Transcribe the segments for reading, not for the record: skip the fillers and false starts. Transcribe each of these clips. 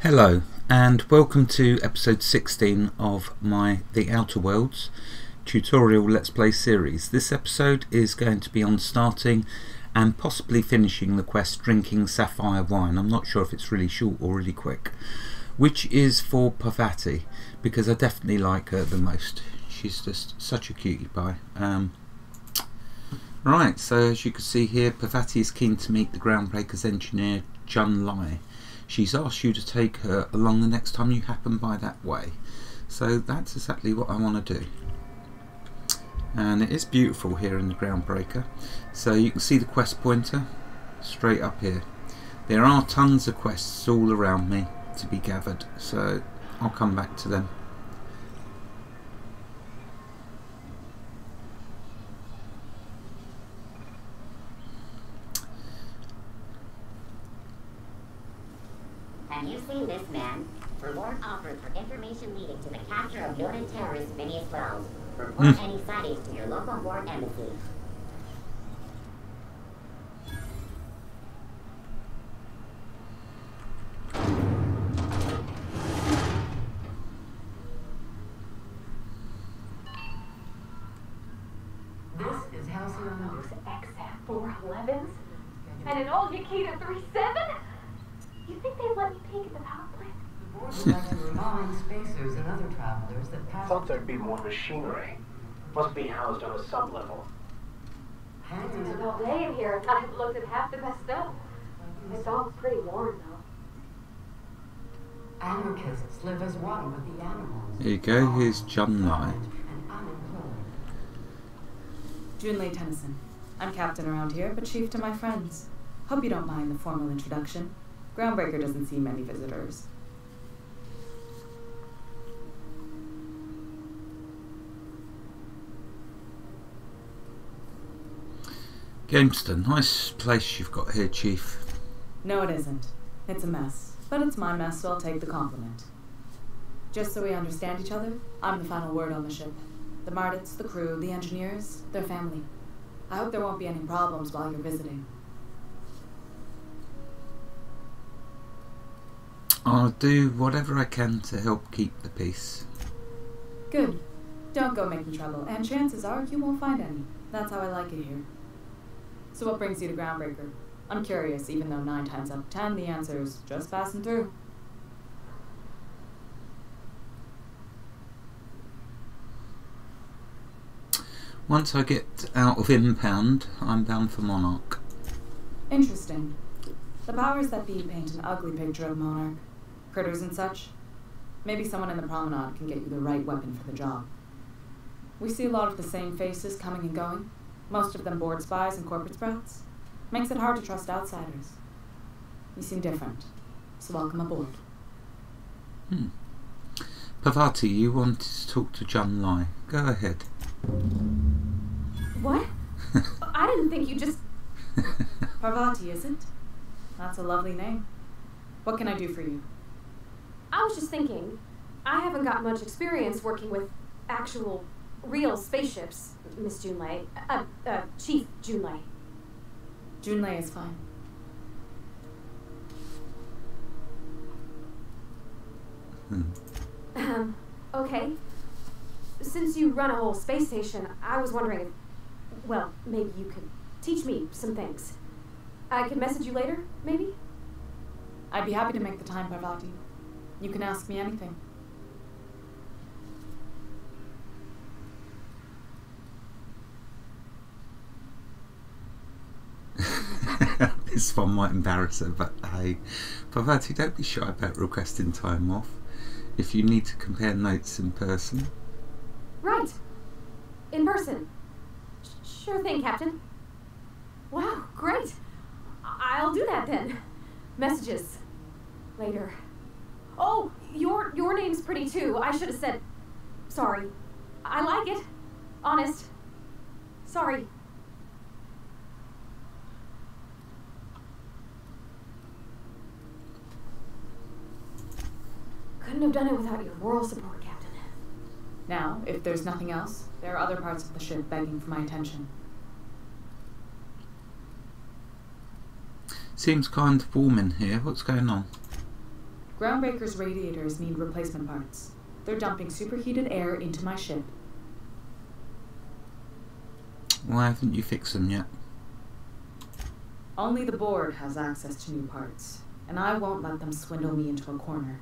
Hello and welcome to episode 16 of my The Outer Worlds tutorial Let's Play series. This episode is going to be on starting and possibly finishing the quest Drinking Sapphire Wine. I'm not sure if it's really short or really quick, which is for Parvati, because I definitely like her the most. She's just such a cutie pie. Right, so as you can see here, Parvati is keen to meet the Groundbreaker's engineer Jun Lai. She's asked you to take her along the next time you happen by that way. So that's exactly what I want to do. And it is beautiful here in the Groundbreaker. So you can see the quest pointer straight up here. There are tons of quests all around me to be gathered, so I'll come back to them. Have you seen this man? Reward offered for information leading to the capture of noted terrorist Phineas Wells. Report any sightings to your local board embassy. This is Halcyon XF411s and an old Yakita 37? You think they'd let me peek at the power plant? The board would like to remind spacers and other travelers that past... Thought there'd be more machinery. Must be housed on a sub-level. It's been all day in here and I haven't looked at half the best stuff. It's all pretty warm though. Anarchists live as one with the animals. There you go, here's Jun Lai. And unemployed. Junlei Tennyson. I'm captain around here, but chief to my friends. Hope you don't mind the formal introduction. Groundbreaker doesn't see many visitors. Gameston, nice place you've got here, Chief. No, it isn't. It's a mess. But it's my mess, so I'll take the compliment. Just so we understand each other, I'm the final word on the ship. The Mardits, the crew, the engineers, their family. I hope there won't be any problems while you're visiting. I'll do whatever I can to help keep the peace. Good. Don't go making trouble, and chances are you won't find any. That's how I like it here. So what brings you to Groundbreaker? I'm curious, even though 9 times out of 10 the answer is just passing through. Once I get out of Impound, I'm bound for Monarch. Interesting. The powers that be paint an ugly picture of Monarch. Critters and such. Maybe someone in the promenade can get you the right weapon for the job. We see a lot of the same faces coming and going, most of them board spies and corporate sprouts. Makes it hard to trust outsiders. You seem different, so welcome aboard. Parvati, you wanted to talk to Jun Lai. Go ahead. What? I didn't think you just... Parvati, isn't? That's a lovely name. What can I do for you? I was just thinking, I haven't got much experience working with actual, real spaceships, Miss Junlei. Chief Junlei. Junlei is fine. Okay. Since you run a whole space station, I was wondering if, well, maybe you could teach me some things. I could message you later, maybe? I'd be happy to make the time, Parvati. You can ask me anything. This one might embarrass her, but hey, Parvati, don't be shy about requesting time off if you need to compare notes in person. Right. In person. Sure thing, Captain. Wow, great. I'll do that then. Messages. Later. Oh, your name's pretty too. I should have said... Sorry. I like it. Honest. Sorry. Couldn't have done it without your moral support, Captain. Now, if there's nothing else, there are other parts of the ship begging for my attention. Seems kind of warm in here. What's going on? Groundbreaker's radiators need replacement parts. They're dumping superheated air into my ship. Why haven't you fixed them yet? Only the board has access to new parts, and I won't let them swindle me into a corner.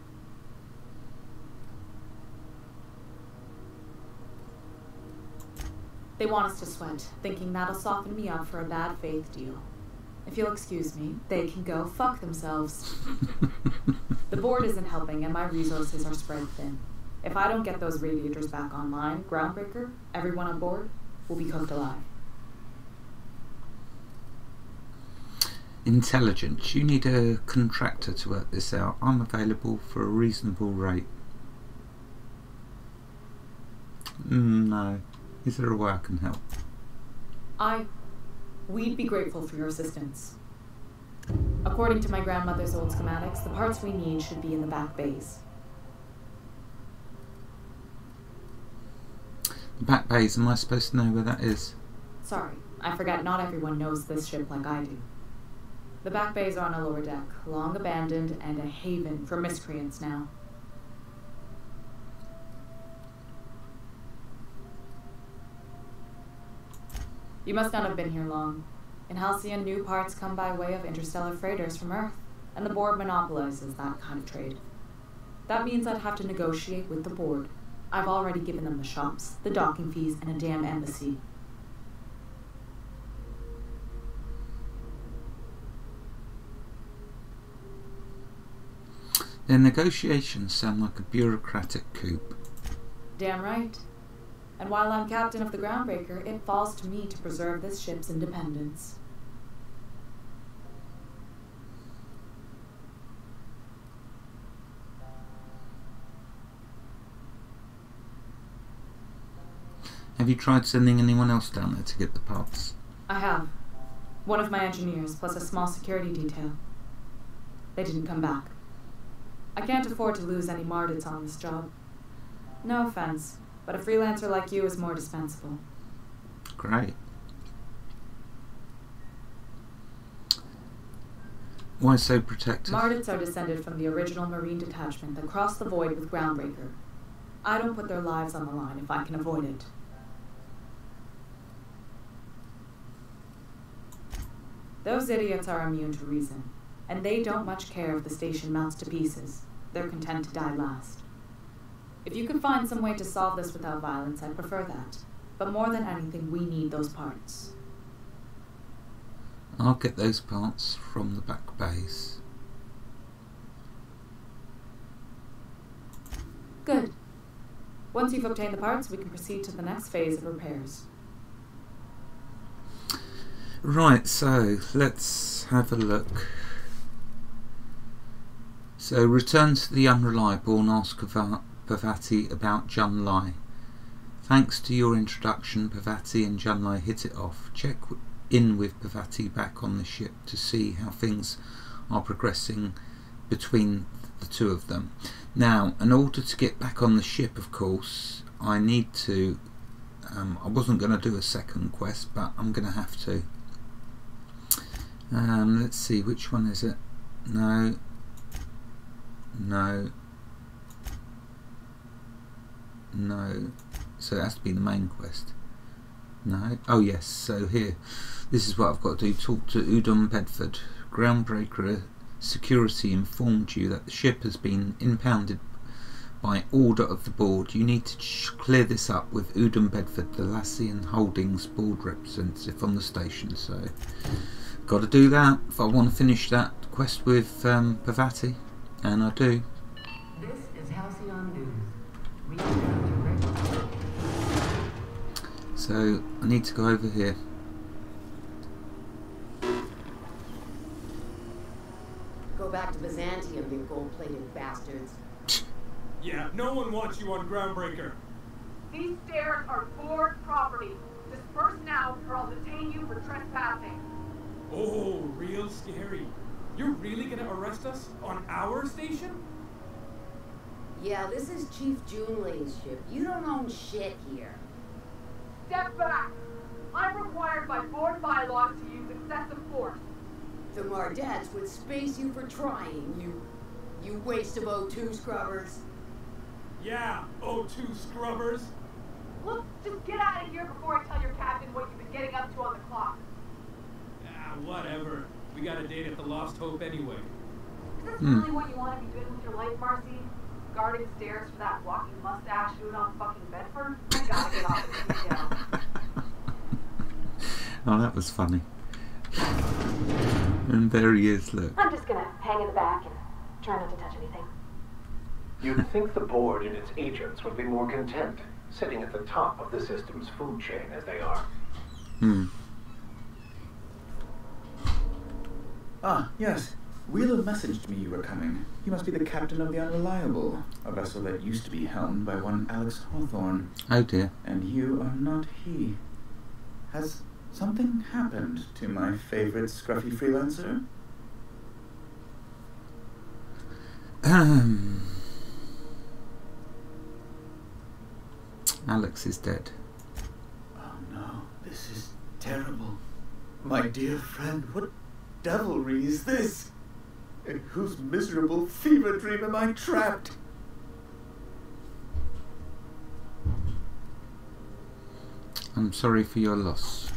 They want us to sweat, thinking that'll soften me up for a bad faith deal. If you'll excuse me, they can go fuck themselves. The board isn't helping, and my resources are spread thin. If I don't get those radiators back online, Groundbreaker, everyone on board, will be cooked alive. Intelligence. You need a contractor to work this out. I'm available for a reasonable rate. No. Is there a way I can help? We'd be grateful for your assistance. According to my grandmother's old schematics, the parts we need should be in the back bays. The back bays, am I supposed to know where that is? Sorry, I forgot not everyone knows this ship like I do. The back bays are on a lower deck, long abandoned and a haven for miscreants now. You must not have been here long. In Halcyon, new parts come by way of interstellar freighters from Earth, and the board monopolizes that kind of trade. That means I'd have to negotiate with the board. I've already given them the shops, the docking fees, and a damn embassy. Their negotiations sound like a bureaucratic coup. Damn right. And while I'm captain of the Groundbreaker, it falls to me to preserve this ship's independence. Have you tried sending anyone else down there to get the parts? I have. One of my engineers, plus a small security detail. They didn't come back. I can't afford to lose any Mardits on this job. No offense, but a freelancer like you is more dispensable. Great. Why so protective? Mardits are descended from the original Marine detachment that crossed the void with Groundbreaker. I don't put their lives on the line if I can avoid it. Those idiots are immune to reason, and they don't much care if the station melts to pieces. They're content to die last. If you can find some way to solve this without violence, I'd prefer that. But more than anything, we need those parts. I'll get those parts from the back base. Good. Once you've obtained the parts, we can proceed to the next phase of repairs. Right, so let's have a look. So return to the Unreliable and ask Parvati about Jun Lai. Thanks to your introduction, Parvati and Jun Lai hit it off. Check in with Parvati back on the ship to see how things are progressing between the two of them. Now, in order to get back on the ship, of course, I need to... I wasn't going to do a second quest, but I'm going to have to. Let's see, which one is it? No. So it has to be the main quest. No. Oh yes, so here. This is what I've got to do. Talk to Udon Bedford. Groundbreaker security informed you that the ship has been impounded by order of the board. You need to clear this up with Udon Bedford, the Lassian Holdings board representative on the station. So got to do that if I want to finish that quest with Parvati, and I do. This is Halcyon News. We are directly. So I need to go over here. Go back to Byzantium, you gold-plated bastards. Yeah, no one wants you on Groundbreaker. These stairs are board property. Disperse now, or I'll detain you for trespassing. Oh, real scary. You're really gonna arrest us on our station? Yeah, this is Chief Junling's ship. You don't own shit here. Step back. I'm required by board bylaws to use excessive force. The Mardettes would space you for trying, you waste of O2 scrubbers. Yeah, O2 scrubbers. Look, just get out of here before I tell your captain what you've been getting up to on the clock. Ah, whatever. We got a date at the Lost Hope anyway. Is this really what you want to be doing with your life, Marcy? Guarding stairs for that walking mustache dude on fucking Bedford? I gotta get off this detail. Oh, that was funny. And there he is, look. I'm just gonna hang in the back and try not to touch anything. You'd think the board and its agents would be more content, sitting at the top of the system's food chain as they are. Ah, yes. Wheeler messaged me you were coming. He must be the captain of the Unreliable, a vessel that used to be helmed by one Alex Hawthorne. Oh dear. And you are not he. Has something happened to my favorite scruffy freelancer? Alex is dead. Oh no, this is terrible. My dear friend, what devilry is this? In whose miserable fever dream am I trapped? I'm sorry for your loss.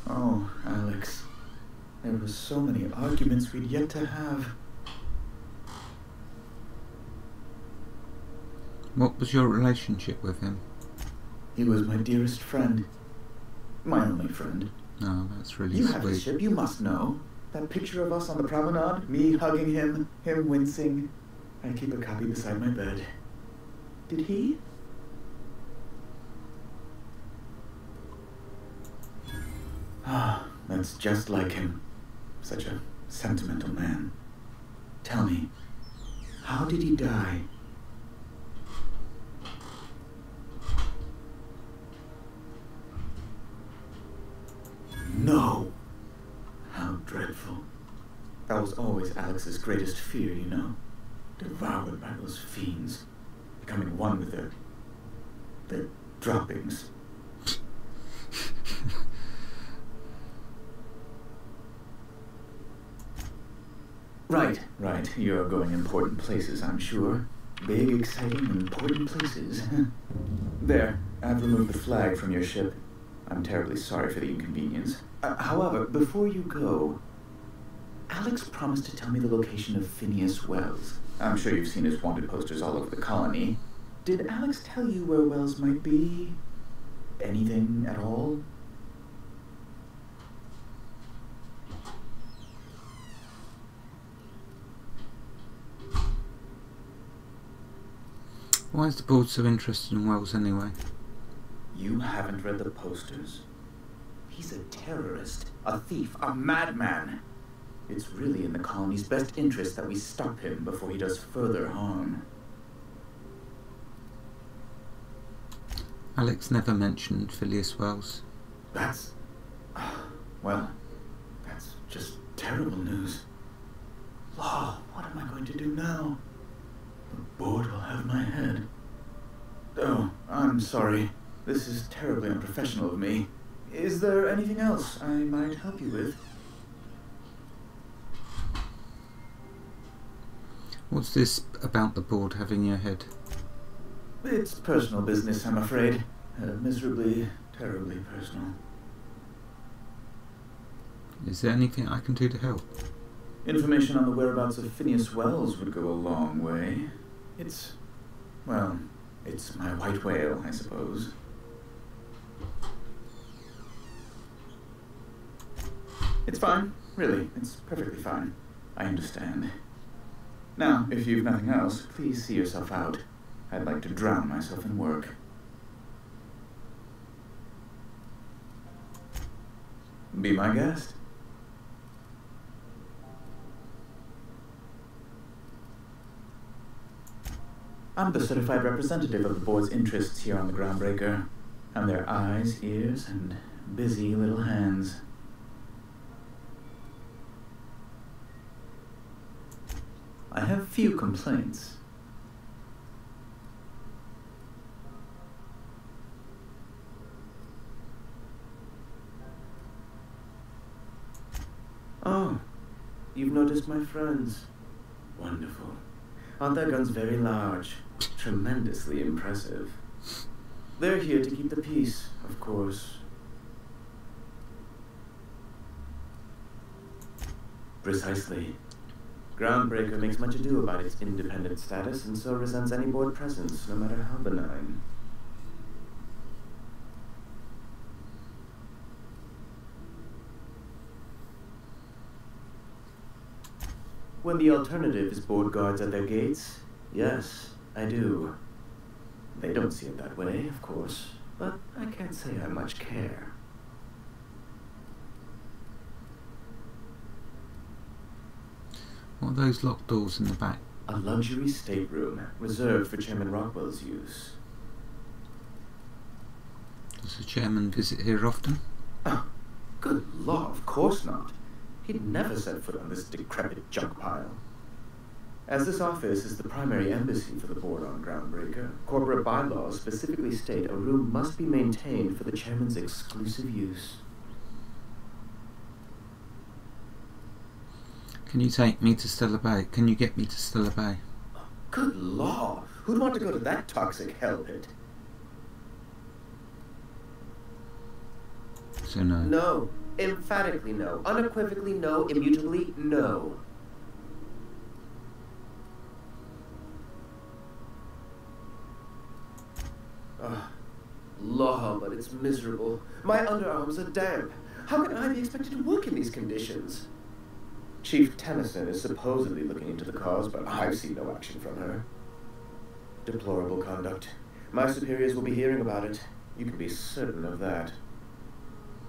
Oh, Alex. There were so many arguments we'd yet to have. What was your relationship with him? He was my dearest friend. My only friend. Oh, that's really You sweet. have his ship, you must know. That picture of us on the promenade, me hugging him wincing. I keep a copy beside my bed. Did he? Ah, that's just like him. Such a sentimental man. Tell me, how did he die? No! How dreadful. That was always Alex's greatest fear, you know. Devoured by those fiends. Becoming one with their droppings. Right. You're going important places, I'm sure. Big, exciting, important places. There, I've removed the flag from your ship. I'm terribly sorry for the inconvenience. However, before you go, Alex promised to tell me the location of Phineas Wells. I'm sure you've seen his wanted posters all over the colony. Did Alex tell you where Wells might be? Anything at all? Why is the board so interested in Wells anyway? You haven't read the posters? He's a terrorist, a thief, a madman. It's really in the colony's best interest that we stop him before he does further harm. Alex never mentioned Phileas Wells. That's... well, that's just terrible news. Law, what am I going to do now? The board will have my head. Oh, I'm sorry. This is terribly unprofessional of me. Is there anything else I might help you with? What's this about the board having your head? It's personal business, I'm afraid. Miserably, terribly personal. Is there anything I can do to help? Information on the whereabouts of Phineas Wells would go a long way. It's my white whale, I suppose. It's fine, really. It's perfectly fine. I understand. Now, if you've nothing else, please see yourself out. I'd like to drown myself in work. Be my guest. I'm the certified representative of the board's interests here on the Groundbreaker. I'm their eyes, ears, and busy little hands. I have few complaints. Oh, you've noticed my friends. Wonderful. Aren't their guns very large? Tremendously impressive. They're here to keep the peace, of course. Precisely. Groundbreaker makes much ado about its independent status and so resents any board presence, no matter how benign. When the alternative is board guards at their gates, yes, I do. They don't see it that way, of course, but I can't say I much care. What are those locked doors in the back? A luxury stateroom reserved for Chairman Rockwell's use. Does the chairman visit here often? Oh, good law, of course not. He'd never set foot on this decrepit junk pile. As this office is the primary embassy for the board on Groundbreaker, corporate bylaws specifically state a room must be maintained for the chairman's exclusive use. Can you take me to Stella Bay? Can you get me to Stella Bay? Good law! Who'd want to go to that toxic hell pit? So no. No. Emphatically no. Unequivocally no. Immutably no. Law, but it's miserable. My underarms are damp. How can I be expected to work in these conditions? Chief Tennyson is supposedly looking into the cause, but I've seen no action from her. Deplorable conduct. My superiors will be hearing about it. You can be certain of that.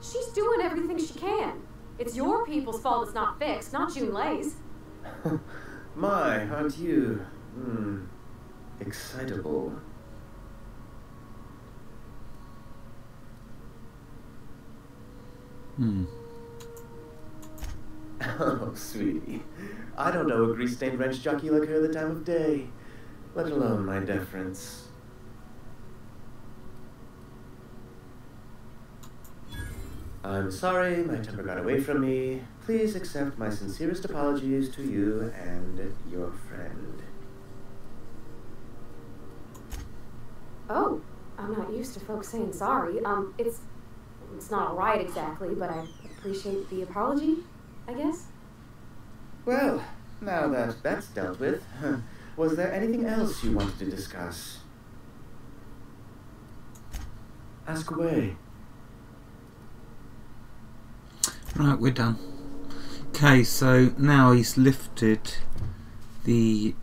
She's doing everything she can. It's your people's fault it's not fixed, not June Lay's. My, aren't you? Excitable. Oh, sweetie. I don't know a grease-stained wrench jockey like her the time of day, let alone my deference. I'm sorry, my temper got away from me. Please accept my sincerest apologies to you and your friend. Oh, I'm not used to folks saying sorry. It's not right exactly, but I appreciate the apology, I guess. Well, now that that's dealt with, was there anything else you wanted to discuss? Ask away. Right, we're done. Okay, so now he's lifted the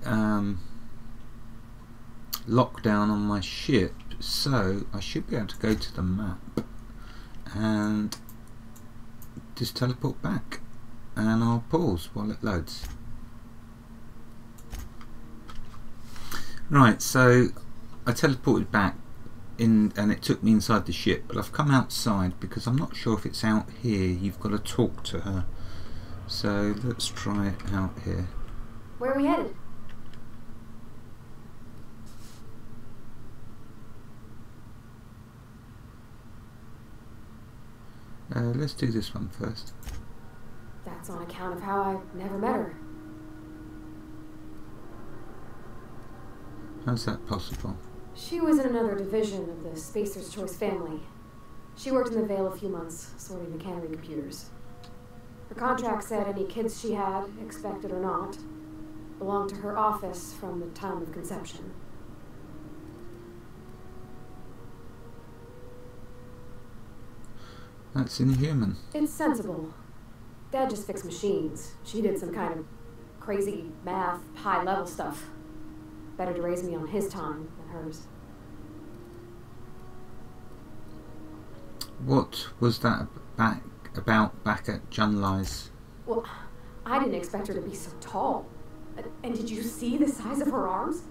lockdown on my ship, so I should be able to go to the map and just teleport back, and I'll pause while it loads. Right, so I teleported back in and it took me inside the ship, but I've come outside because I'm not sure if it's out here. You've got to talk to her, so let's try it out here. Where are we headed? Let's do this one first. That's on account of how I never met her. How's that possible? She was in another division of the Spacer's Choice family. She worked in the Vale a few months, sorting the cannery computers. Her contract said any kids she had, expected or not, belonged to her office from the time of conception. That's inhuman. It's sensible. Dad just fixed machines. She did some kind of crazy math, high-level stuff. Better to raise me on his time than hers. What was that about back at Junlai's? Well, I didn't expect her to be so tall. And did you see the size of her arms?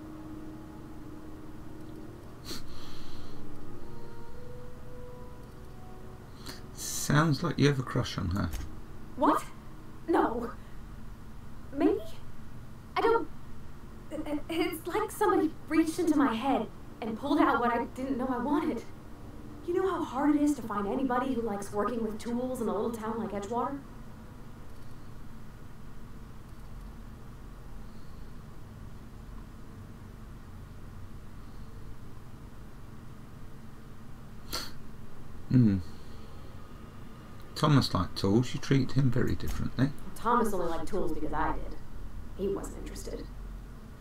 Sounds like you have a crush on her. What? No. Maybe? I don't... It's like somebody reached into my head and pulled out what I didn't know I wanted. You know how hard it is to find anybody who likes working with tools in a little town like Edgewater? Thomas liked tools. You treated him very differently. Thomas only liked tools because I did. He wasn't interested.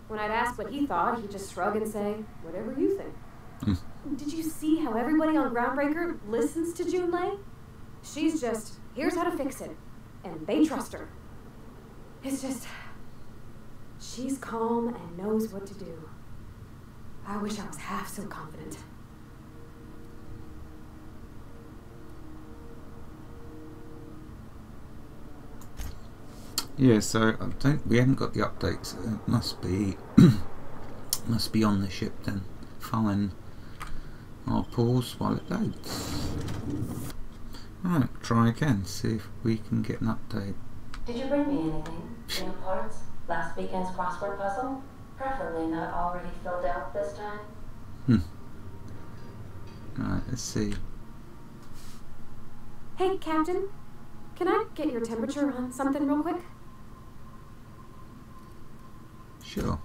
When I'd ask what he thought, he'd just shrug and say, whatever you think. Did you see how everybody on Groundbreaker listens to Junlei? She's just, here's how to fix it. And they trust her. It's just, she's calm and knows what to do. I wish I was half so confident. Yeah, so we haven't got the updates. It must be on the ship then. Fine. I'll pause while it loads. Right, try again, see if we can get an update. Did you bring me anything? New parts? Last weekend's crossword puzzle? Preferably not already filled out this time. Right, let's see. Hey, Captain. Can I get your temperature on something real quick? Sure.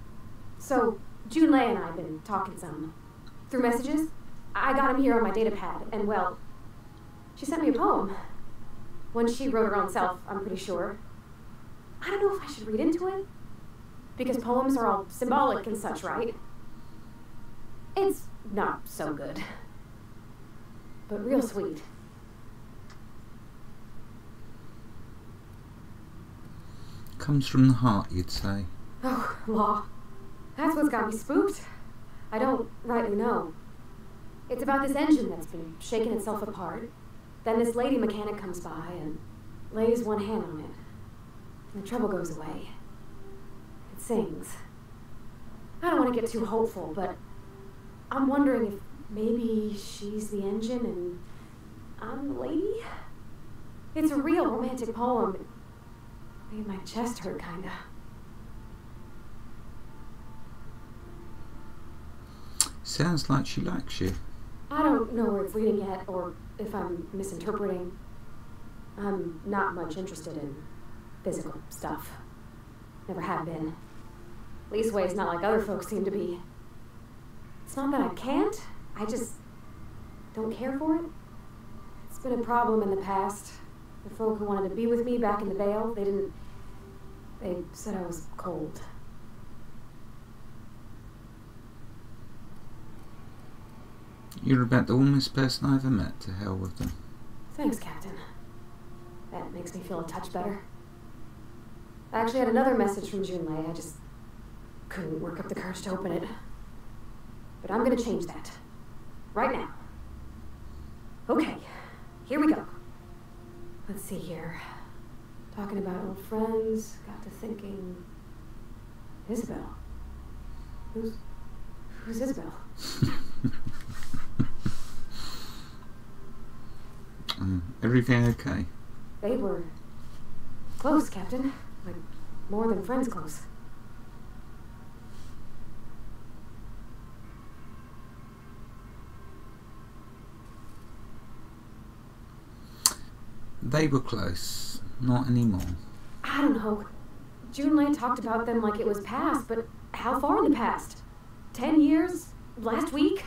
So, Junlei and I have been talking some. Through messages? I got him here on my data pad, and well, she sent me a poem. One she wrote her own self, I'm pretty sure. I don't know if I should read into it, because poems are all symbolic and such, right? It's not so good, but real sweet. Comes from the heart, you'd say. Oh, law. That's what's got me spooked. I don't rightly know. It's about this engine that's been shaking itself apart. Then this lady mechanic comes by and lays one hand on it. And the trouble goes away. It sings. I don't want to get too hopeful, but I'm wondering if maybe she's the engine and I'm the lady? It's a real romantic poem. It made my chest hurt, kinda. Sounds like she likes you. I don't know where it's leading yet, or if I'm misinterpreting. I'm not much interested in physical stuff. Never have been. Leastways not like other folks seem to be. It's not that I can't, I just don't care for it. It's been a problem in the past. The folk who wanted to be with me back in the Vale, they said I was cold. You're about the warmest person I ever met. To hell with them. Thanks, Captain. That makes me feel a touch better. I actually had another message from Junlei. I just couldn't work up the courage to open it. But I'm gonna change that. Right now. Okay, here we go. Let's see here. Talking about old friends, got to thinking... Isabel. Who's Isabel? Everything okay? They were close, Captain. Like, more than friends close. They were close. Not anymore. I don't know. Junlei talked about them like it was past, but how far in the past? 10 years? Last week?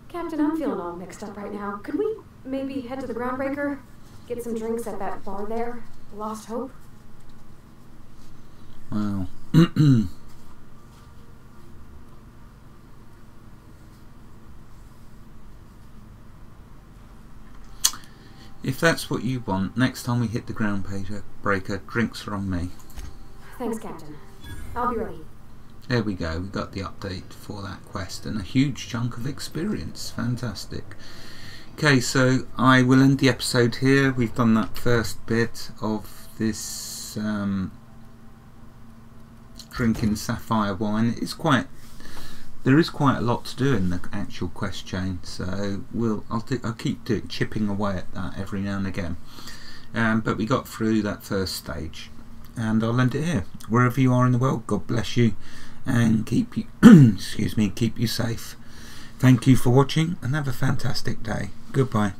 Captain, I'm feeling all mixed up right now. Could we maybe head to the Groundbreaker? Get some drinks at that bar there? Lost Hope? Wow. If that's what you want, next time we hit the Groundbreaker, drinks are on me. Thanks, Captain. I'll be ready. There we go, we got the update for that quest and a huge chunk of experience. Fantastic. Okay, so I will end the episode here. We've done that first bit of this drinking Sapphire Wine. There is quite a lot to do in the actual quest chain, so I'll keep chipping away at that every now and again. But we got through that first stage, and I'll end it here. Wherever you are in the world, God bless you, and keep you keep you safe. Thank you for watching, and have a fantastic day. Goodbye.